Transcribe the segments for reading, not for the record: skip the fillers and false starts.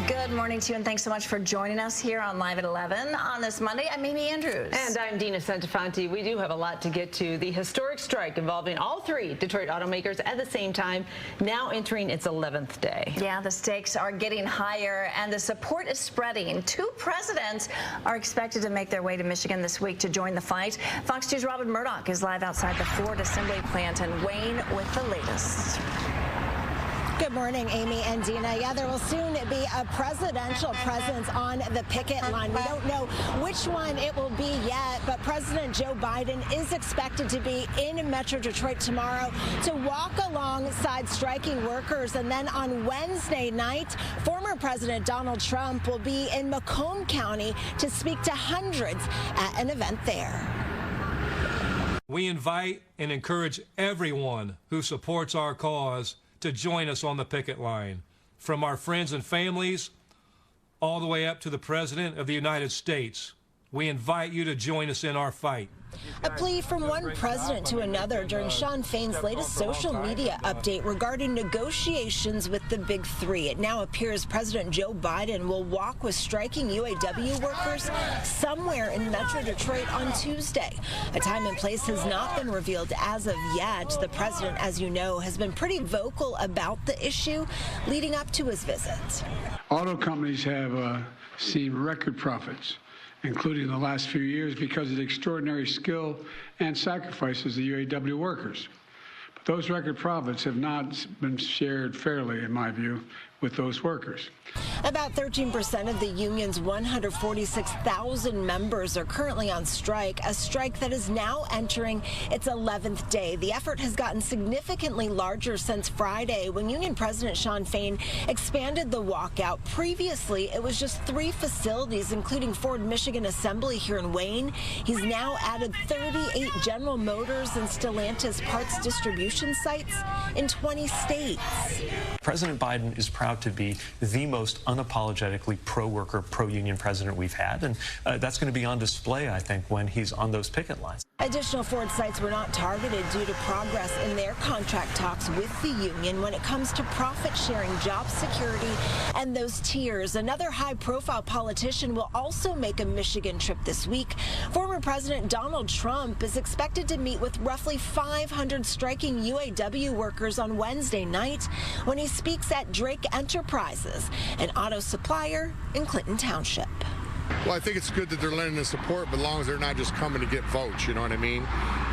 Good morning to you, and thanks so much for joining us here on Live at 11 on this Monday. I'm Amy Andrews. And I'm Dina Santafanti. We do have a lot to get to. The historic strike involving all three Detroit automakers at the same time, now entering its 11th day. Yeah, the stakes are getting higher, and the support is spreading. Two presidents are expected to make their way to Michigan this week to join the fight. Fox News' Robin Murdoch is live outside the Ford Assembly Plant in Wayne with the latest. Good morning, Amy and Dina. Yeah, there will soon be a presidential presence on the picket line. We don't know which one it will be yet, but President Joe Biden is expected to be in Metro Detroit tomorrow to walk alongside striking workers. And then on Wednesday night, former President Donald Trump will be in Macomb County to speak to hundreds at an event there. We invite and encourage everyone who supports our cause to join us on the picket line, from our friends and families all the way up to the President of the United States. We invite you to join us in our fight. A plea from one president to another during Shawn Fain's latest social media update regarding negotiations with the Big Three. It now appears President Joe Biden will walk with striking UAW workers somewhere in Metro Detroit on Tuesday. A time and place has not been revealed as of yet. The president, as you know, has been pretty vocal about the issue leading up to his visit. Auto companies have seen record profits, including the last few years, because of the extraordinary skill and sacrifices of the UAW workers. But those record profits have not been shared fairly, in my view, with those workers. About 13% of the union's 146,000 members are currently on strike, a strike that is now entering its 11th day. The effort has gotten significantly larger since Friday, when Union President Shawn Fain expanded the walkout. Previously, it was just 3 facilities, including Ford Michigan Assembly here in Wayne. He's now added 38 General Motors and Stellantis parts distribution sites in 20 states. President Biden is proud to be the most unapologetically pro-worker, pro-union president we've had, and that's going to be on display, I think, when he's on those picket lines. Additional Ford sites were not targeted due to progress in their contract talks with the union when it comes to profit-sharing, job security, and those tiers. Another high-profile politician will also make a Michigan trip this week. Former President Donald Trump is expected to meet with roughly 500 striking UAW workers on Wednesday night when he speaks at Drake Enterprises, an auto supplier in Clinton Township. Well, I think it's good that they're lending the support, but as long as they're not just coming to get votes, you know what I mean?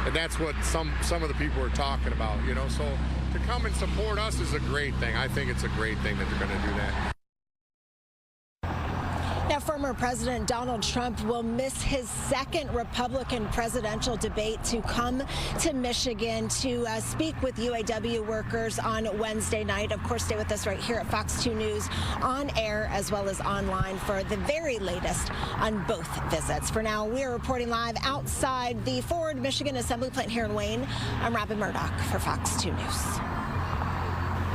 And that's what some of the people are talking about, you know? So to come and support us is a great thing. I think it's a great thing that they're going to do that. Now, former President Donald Trump will miss his second Republican presidential debate to come to Michigan to speak with UAW workers on Wednesday night. Of course, stay with us right here at Fox 2 News on air as well as online for the very latest on both visits. For now, we are reporting live outside the Ford Michigan Assembly Plant here in Wayne. I'm Robin Murdoch for Fox 2 News.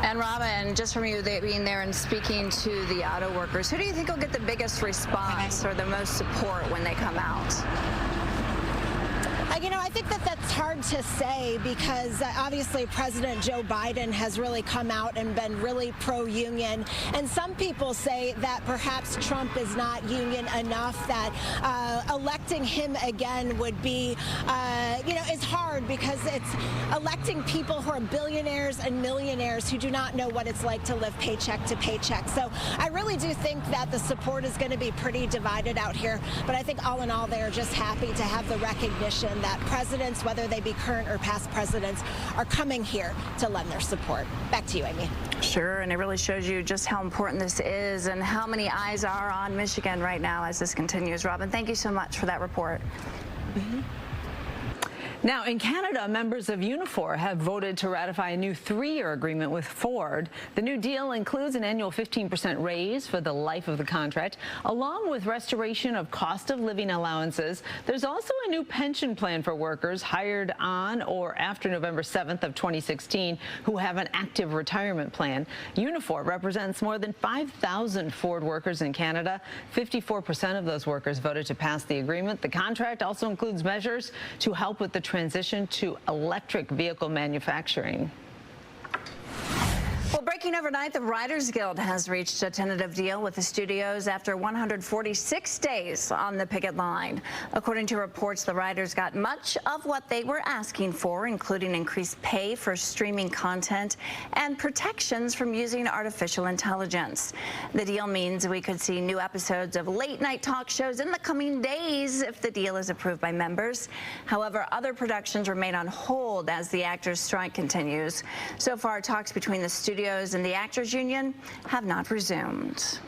And Robin, just from you being there and speaking to the auto workers, who do you think will get the biggest response or the most support when they come out? You know, I think that's hard to say because obviously President Joe Biden has really come out and been really pro-union. And some people say that perhaps Trump is not union enough, that electing him again would be, you know, is hard because it's electing people who are billionaires and millionaires who do not know what it's like to live paycheck to paycheck. So I really do think that the support is going to be pretty divided out here. But I think all in all, they're just happy to have the recognition that presidents, whether they be current or past presidents, are coming here to lend their support. Back to you, Amy. Sure, and it really shows you just how important this is and how many eyes are on Michigan right now as this continues. Robin, thank you so much for that report. Now, in Canada, members of Unifor have voted to ratify a new 3-year agreement with Ford. The new deal includes an annual 15% raise for the life of the contract, along with restoration of cost of living allowances. There's also a new pension plan for workers hired on or after November 7th of 2016 who have an active retirement plan. Unifor represents more than 5,000 Ford workers in Canada. 54% of those workers voted to pass the agreement. The contract also includes measures to help with the transition to electric vehicle manufacturing. Well, breaking Breaking overnight, the Writers Guild has reached a tentative deal with the studios after 146 days on the picket line. According to reports, the writers got much of what they were asking for, including increased pay for streaming content and protections from using artificial intelligence. The deal means we could see new episodes of late-night talk shows in the coming days if the deal is approved by members. However, other productions remain on hold as the actors' strike continues. So far, talks between the studios and the Actors Union have not resumed.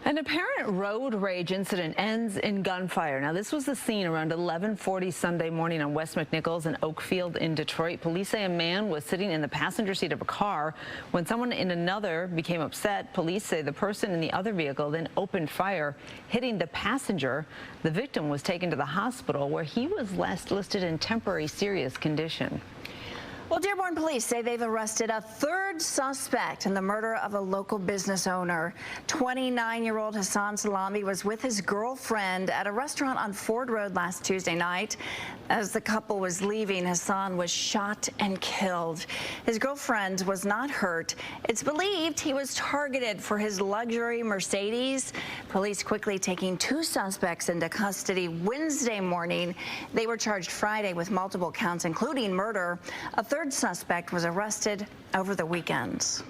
An apparent road rage incident ends in gunfire. Now, this was the scene around 11:40 Sunday morning on West McNichols and Oakfield in Detroit. Police say a man was sitting in the passenger seat of a car when someone in another became upset. Police say the person in the other vehicle then opened fire, hitting the passenger. The victim was taken to the hospital where he was last listed in temporary serious condition. Well, Dearborn police say they've arrested a third suspect in the murder of a local business owner. 29-year-old Hassan Salami was with his girlfriend at a restaurant on Ford Road last Tuesday night. As the couple was leaving, Hassan was shot and killed. His girlfriend was not hurt. It's believed he was targeted for his luxury Mercedes. Police quickly taking two suspects into custody Wednesday morning. They were charged Friday with multiple counts, including murder. A third suspect was arrested over the weekend.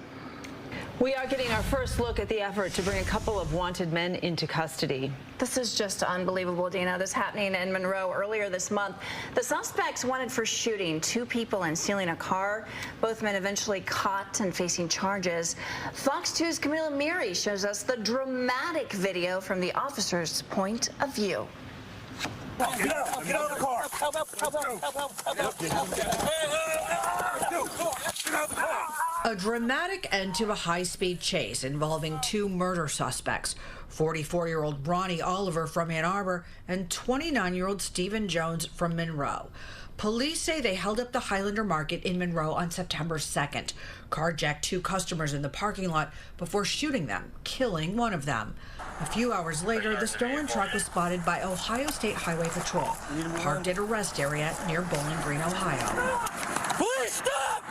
We are getting our first look at the effort to bring a couple of wanted men into custody. This is just unbelievable, Dina. This happening in Monroe earlier this month. The suspects wanted for shooting two people and stealing a car. Both men eventually caught and facing charges. Fox 2's Camila Miri shows us the dramatic video from the officer's point of view. Get out of the car. Help. A dramatic end to a high-speed chase involving two murder suspects, 44-year-old Ronnie Oliver from Ann Arbor and 29-year-old Stephen Jones from Monroe. Police say they held up the Highlander Market in Monroe on September 2nd, carjacked two customers in the parking lot before shooting them, killing one of them. A few hours later, the stolen truck was spotted by Ohio State Highway Patrol, parked at a rest area near Bowling Green, Ohio. Police, stop!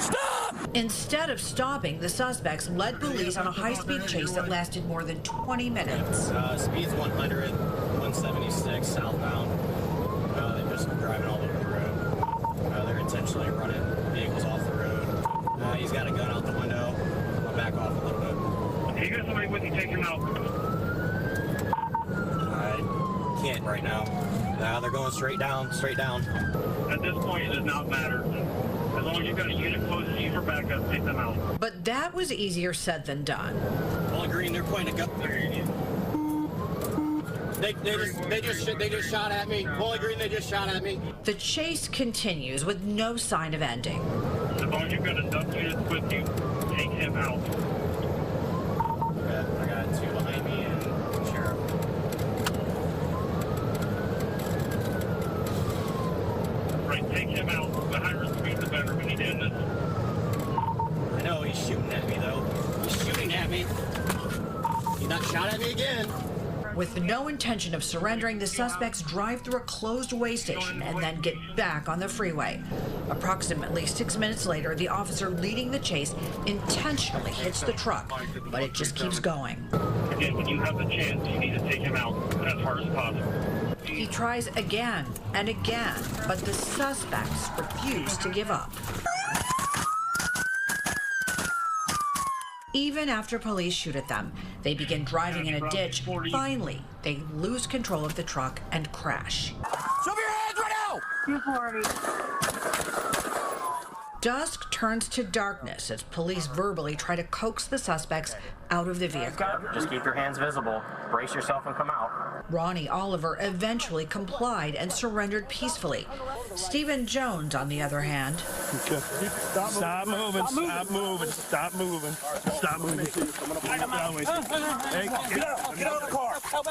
Stop! Instead of stopping, the suspects led police on a high-speed chase that lasted more than 20 minutes. Speed's 100, 176 southbound. They're just driving all over the road. They're intentionally running vehicles off the road. He's got a gun out the window. I'll back off a little bit. You got somebody with you, take him out. I can't right now. They're going straight down. At this point, it does not matter. As long as you've got a unit close to you for backup, take them out. But that was easier said than done. Bowling Green, they're pointing a gun. They just shot at me. Bowling Green, they just shot at me. The chase continues with no sign of ending. As long as you've got enough units with you, take him out. I got two behind me and sheriff. Right, take him out. The higher the speed, the better. We need to end this. I know, he's shooting at me, though. He's shooting at me. He not shot at me again. With no intention of surrendering, the suspects drive through a closed way station and then get back on the freeway. Approximately 6 minutes later, the officer leading the chase intentionally hits the truck, but it just keeps going. Again, when you have the chance, you need to take him out as hard as possible. He tries again and again, but the suspects refuse to give up. Even after police shoot at them, they begin driving in a ditch. Finally, they lose control of the truck and crash. Show me your hands right now! 240. Dusk turns to darkness as police verbally try to coax the suspects out of the vehicle. Just keep your hands visible. Brace yourself and come out. Ronnie Oliver eventually complied and surrendered peacefully. Stephen Jones, on the other hand, Stop moving. Hey, get out of the car. Help.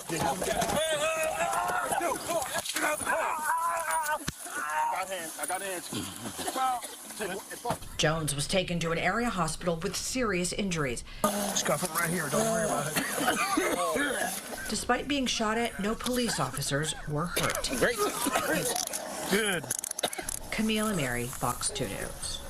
Get out of the car. I got hands. Jones was taken to an area hospital with serious injuries. Scuff him right here. Don't worry about it. Despite being shot at, no police officers were hurt. Great. Good. Camille Amiri, Fox 2 News.